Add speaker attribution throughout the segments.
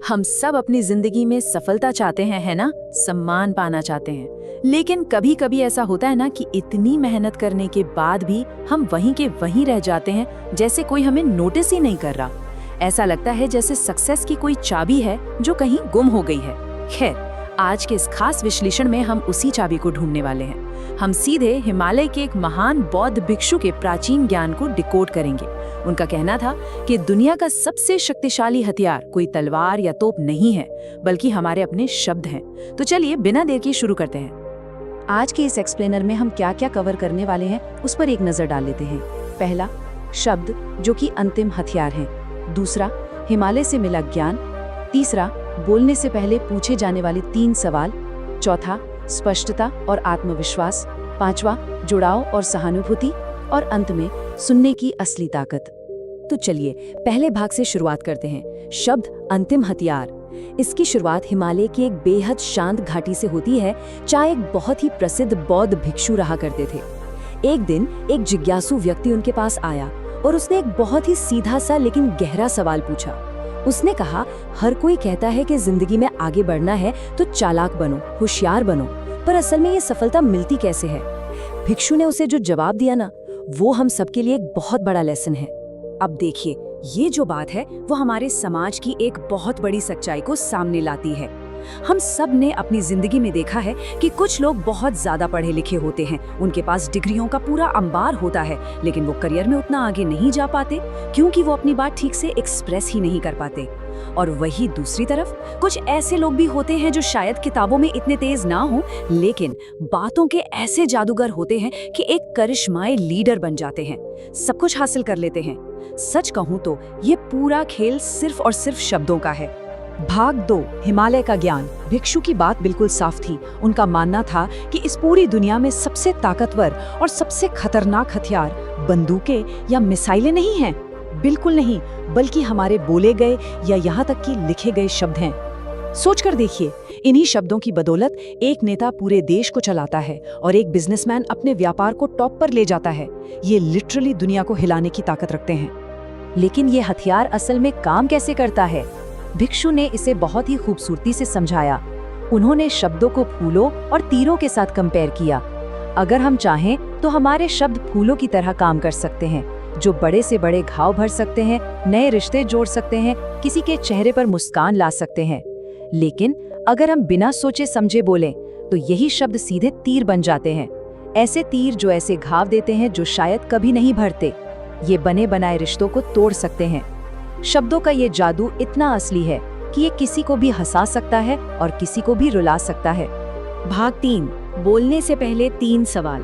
Speaker 1: हम सब अपनी जिंदगी में सफलता चाहते हैं, है ना? सम्मान पाना चाहते हैं। लेकिन कभी कभी ऐसा होता है ना कि इतनी मेहनत करने के बाद भी हम वहीं के वहीं रह जाते हैं, जैसे कोई हमें नोटिस ही नहीं कर रहा। ऐसा लगता है जैसे सक्सेस की कोई चाबी है जो कहीं गुम हो गई है। खैर, आज के इस खास विश्लेषण में हम उसी चाबी को ढूंढने वाले हैं। हम सीधे हिमालय के एक महान बौद्ध भिक्षु के प्राचीन ज्ञान को डिकोड करेंगे। उनका कहना था कि दुनिया का सबसे शक्तिशाली हथियार कोई तलवार या तोप नहीं है, बल्कि हमारे अपने शब्द हैं। तो चलिए बिना देर के शुरू करते हैं। आज के इस एक्सप्लेनर में हम क्या क्या कवर करने वाले हैं, उस पर एक नजर डाल लेते हैं। पहला, शब्द जो कि अंतिम हथियार हैं। दूसरा, हिमालय से मिला ज्ञान। तीसरा, बोलने से पहले पूछे जाने वाले 3 सवाल। चौथा, स्पष्टता और आत्मविश्वास। पांचवा, जुड़ाव और सहानुभूति। और अंत में सुनने की असली ताकत। तो चलिए पहले भाग से शुरुआत करते हैं। शब्द अंतिम हथियार। इसकी शुरुआत हिमालय की एक बेहद शांत घाटी से होती है, जहाँ एक बहुत ही प्रसिद्ध बौद्ध भिक्षु रहा करते थे। एक दिन एक जिज्ञासु व्यक्ति उनके पास आया और उसने एक बहुत ही सीधा सा लेकिन गहरा सवाल पूछा। उसने कहा, हर कोई कहता है कि जिंदगी में आगे बढ़ना है तो चालाक बनो, होशियार बनो, पर असल में ये सफलता मिलती कैसे है? भिक्षु ने उसे जो जवाब दिया ना, वो हम सबके लिए एक बहुत बड़ा लेसन है। अब देखिए, ये जो बात है वो हमारे समाज की एक बहुत बड़ी सच्चाई को सामने लाती है। हम सब ने अपनी जिंदगी में देखा है कि कुछ लोग बहुत ज्यादा पढ़े लिखे होते हैं, उनके पास डिग्रियों का पूरा अंबार होता है, लेकिन वो करियर में उतना आगे नहीं जा पाते क्योंकि वो अपनी बात ठीक से एक्सप्रेस ही नहीं कर पाते। और वही दूसरी तरफ कुछ ऐसे लोग भी होते हैं जो शायद किताबों में इतने तेज ना हो, लेकिन बातों के ऐसे जादूगर होते हैं कि एक करिश्माई लीडर बन जाते हैं, सब कुछ हासिल कर लेते हैं। सच कहूं तो ये पूरा खेल सिर्फ और सिर्फ शब्दों का है। भाग 2, हिमालय का ज्ञान। भिक्षु की बात बिल्कुल साफ थी। उनका मानना था कि इस पूरी दुनिया में सबसे ताकतवर और सबसे खतरनाक हथियार बंदूकें या मिसाइलें नहीं हैं, बिल्कुल नहीं, बल्कि हमारे बोले गए या यहाँ तक कि लिखे गए शब्द हैं। सोचकर देखिए, इन्हीं शब्दों की बदौलत एक नेता पूरे देश को चलाता है और एक बिजनेसमैन अपने व्यापार को टॉप पर ले जाता है। ये लिटरली दुनिया को हिलाने की ताकत रखते हैं। लेकिन ये हथियार असल में काम कैसे करता है? भिक्षु ने इसे बहुत ही खूबसूरती से समझाया। उन्होंने शब्दों को फूलों और तीरों के साथ कंपेयर किया। अगर हम चाहें तो हमारे शब्द फूलों की तरह काम कर सकते हैं, जो बड़े से बड़े घाव भर सकते हैं, नए रिश्ते जोड़ सकते हैं, किसी के चेहरे पर मुस्कान ला सकते हैं। लेकिन अगर हम बिना सोचे समझे बोलें तो यही शब्द सीधे तीर बन जाते हैं। ऐसे तीर जो ऐसे घाव देते हैं जो शायद कभी नहीं भरते। ये बने बनाए रिश्तों को तोड़ सकते हैं। शब्दों का ये जादू इतना असली है कि ये किसी को भी हंसा सकता है और किसी को भी रुला सकता है। भाग 3, बोलने से पहले 3 सवाल।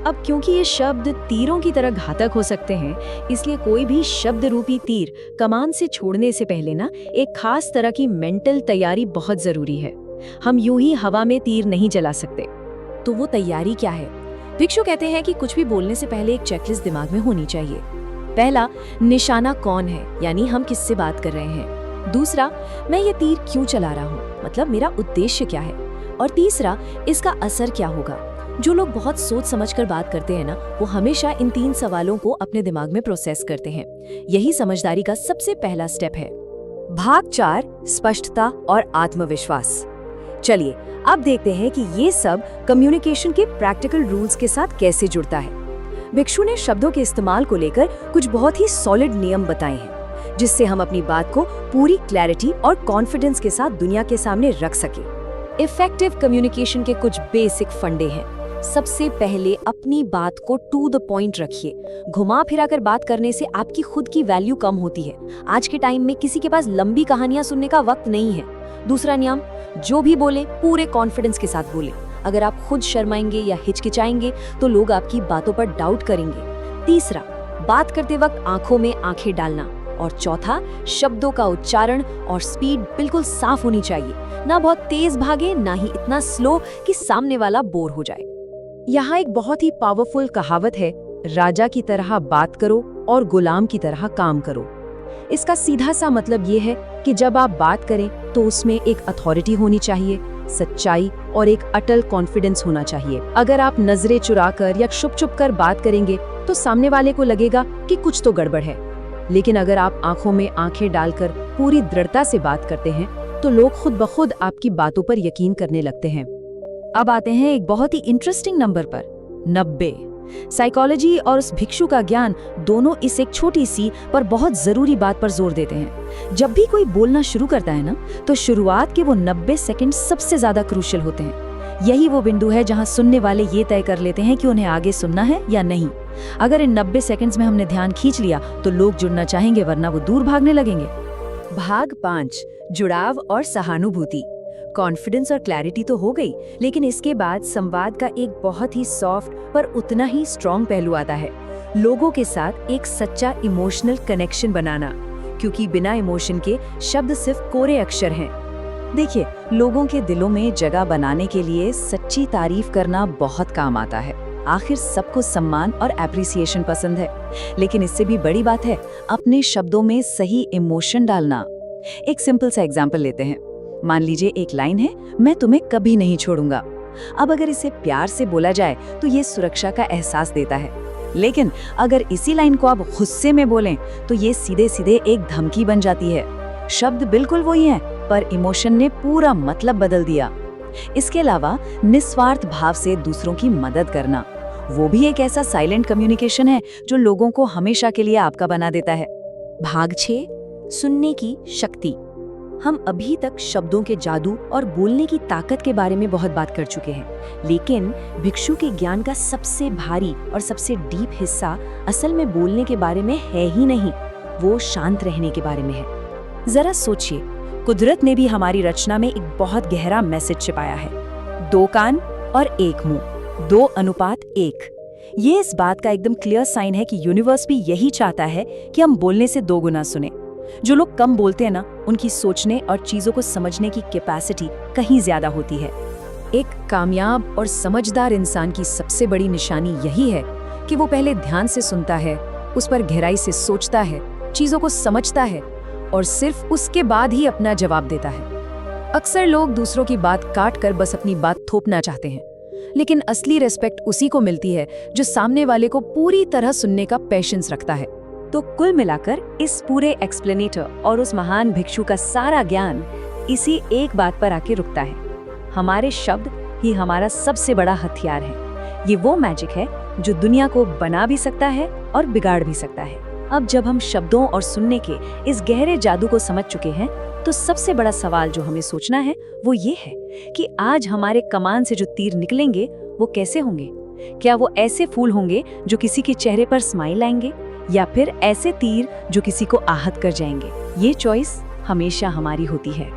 Speaker 1: अब क्योंकि ये शब्द तीरों की तरह घातक हो सकते हैं, इसलिए कोई भी शब्द रूपी तीर कमान से छोड़ने से पहले ना एक खास तरह की मेंटल तैयारी बहुत जरूरी है। हम यूं ही हवा में तीर नहीं चला सकते। तो वो तैयारी क्या है? भिक्षु कहते हैं कि कुछ भी बोलने से पहले एक चेकलिस्ट दिमाग में होनी चाहिए। पहला, निशाना कौन है, यानी हम किससे बात कर रहे हैं। दूसरा, मैं ये तीर क्यों चला रहा हूँ, मतलब मेरा उद्देश्य क्या है। और तीसरा, इसका असर क्या होगा। जो लोग बहुत सोच समझकर बात करते हैं ना, वो हमेशा इन 3 सवालों को अपने दिमाग में प्रोसेस करते हैं। यही समझदारी का सबसे पहला स्टेप है। भाग 4, स्पष्टता और आत्मविश्वास। चलिए अब देखते हैं कि ये सब कम्युनिकेशन के प्रैक्टिकल रूल्स के साथ कैसे जुड़ता है। भिक्षु ने शब्दों के इस्तेमाल को लेकर कुछ बहुत ही सॉलिड नियम बताए हैं, जिससे हम अपनी बात को पूरी क्लैरिटी और कॉन्फिडेंस के साथ दुनिया के सामने रख सके। इफेक्टिव कम्युनिकेशन के कुछ बेसिक फंडे हैं। सबसे पहले अपनी बात को टू द पॉइंट रखिए। घुमा फिरा कर बात करने से आपकी खुद की वैल्यू कम होती है। आज के टाइम में किसी के पास लंबी कहानियां सुनने का वक्त नहीं है। दूसरा नियम, जो भी बोले पूरे कॉन्फिडेंस के साथ बोले। अगर आप खुद शर्माएंगे या हिचकिचाएंगे तो लोग आपकी बातों पर डाउट करेंगे। तीसरा, बात करते वक्त आंखों में आंखें डालना। और चौथा, शब्दों का उच्चारण और स्पीड बिल्कुल साफ होनी चाहिए। ना बहुत तेज भागे, ना ही इतना स्लो कि सामने वाला बोर हो जाए। यहाँ एक बहुत ही पावरफुल कहावत है, राजा की तरह बात करो और गुलाम की तरह काम करो। इसका सीधा सा मतलब ये है कि जब आप बात करें तो उसमें एक अथॉरिटी होनी चाहिए, सच्चाई और एक अटल कॉन्फिडेंस होना चाहिए। अगर आप नजरें चुराकर या छुप छुप कर बात करेंगे तो सामने वाले को लगेगा कि कुछ तो गड़बड़ है। लेकिन अगर आप आंखों में आंखें डालकर
Speaker 2: पूरी दृढ़ता से बात करते हैं तो लोग खुद ब खुद आपकी बातों पर यकीन करने लगते हैं।
Speaker 1: अब आते हैं एक बहुत ही इंटरेस्टिंग नंबर पर, 90। साइकोलॉजी और उस भिक्षु का ज्ञान दोनों इस एक छोटी सी पर बहुत जरूरी बात पर जोर देते हैं। जब भी कोई बोलना शुरू करता है ना, तो शुरुआत के वो 90 सेकंड सबसे ज्यादा क्रूशियल होते हैं। यही वो बिंदु है जहां सुनने वाले ये तय कर लेते हैं कि उन्हें आगे सुनना है या नहीं। अगर इन 90 सेकंड्स में हमने ध्यान खींच लिया तो लोग जुड़ना चाहेंगे, वरना वो दूर भागने लगेंगे।
Speaker 3: भाग 5, जुड़ाव और सहानुभूति। कॉन्फिडेंस और क्लैरिटी तो हो गई, लेकिन इसके बाद संवाद का एक बहुत ही सॉफ्ट पर उतना ही स्ट्रॉन्ग पहलू आता है, लोगों के साथ एक सच्चा इमोशनल कनेक्शन बनाना, क्योंकि बिना इमोशन के शब्द सिर्फ कोरे अक्षर हैं।
Speaker 2: देखिए, लोगों के दिलों में जगह बनाने के लिए सच्ची तारीफ करना बहुत काम आता है। आखिर सबको सम्मान और एप्रिसिएशन पसंद है, लेकिन इससे भी बड़ी बात है अपने शब्दों में सही इमोशन डालना। एक सिंपल सा एग्जाम्पल लेते हैं। मान लीजिए एक लाइन है, मैं तुम्हें कभी नहीं छोड़ूंगा। अब अगर इसे प्यार से बोला जाए तो ये सुरक्षा का एहसास देता है, लेकिन अगर इसी लाइन को आप गुस्से में बोलें तो ये सीधे सीधे एक धमकी बन जाती है। शब्द बिल्कुल वही हैं, पर इमोशन ने पूरा मतलब बदल दिया। इसके अलावा निस्वार्थ भाव से दूसरों की मदद करना, वो भी एक ऐसा साइलेंट कम्युनिकेशन है जो लोगों को हमेशा के लिए आपका बना देता है।
Speaker 3: भाग 6, सुनने की शक्ति। हम अभी तक शब्दों के जादू और बोलने की ताकत के बारे में बहुत बात कर चुके हैं, लेकिन भिक्षु के ज्ञान का सबसे भारी और सबसे डीप हिस्सा असल में बोलने के बारे में है ही नहीं, वो शांत रहने के बारे में है।
Speaker 1: जरा सोचिए, कुदरत ने भी हमारी रचना में एक बहुत गहरा मैसेज छिपाया है। 2 कान और 1 मुंह, 2:1। ये इस बात का एकदम क्लियर साइन है कि यूनिवर्स भी यही चाहता है कि हम बोलने से 2 गुना सुने। जो लोग कम बोलते हैं ना, उनकी सोचने और चीजों को समझने की कैपेसिटी कहीं ज्यादा होती है। एक कामयाब और समझदार इंसान की सबसे बड़ी निशानी यही है कि वो पहले ध्यान से सुनता है, उस पर गहराई से सोचता है, चीजों को समझता है और सिर्फ उसके बाद ही अपना जवाब देता है। अक्सर लोग दूसरों की बात काट कर बस अपनी बात थोपना चाहते हैं, लेकिन असली रिस्पेक्ट उसी को मिलती है जो सामने वाले को पूरी तरह सुनने का पेशेंस रखता है।
Speaker 2: तो कुल मिलाकर इस पूरे एक्सप्लेनेटर और उस महान भिक्षु का सारा ज्ञान इसी एक बात पर आके रुकता है, हमारे शब्द ही हमारा सबसे बड़ा हथियार है। ये वो मैजिक है जो दुनिया को बना भी सकता है और बिगाड़ भी सकता है। अब जब हम शब्दों और सुनने के इस गहरे जादू को समझ चुके हैं, तो सबसे बड़ा सवाल जो हमें सोचना है वो ये है कि आज हमारे कमान से जो तीर निकलेंगे वो कैसे होंगे। क्या वो ऐसे फूल होंगे जो किसी के चेहरे पर स्माइल लाएंगे, या फिर ऐसे तीर जो किसी को आहत कर जाएंगे। ये चॉइस हमेशा हमारी होती है।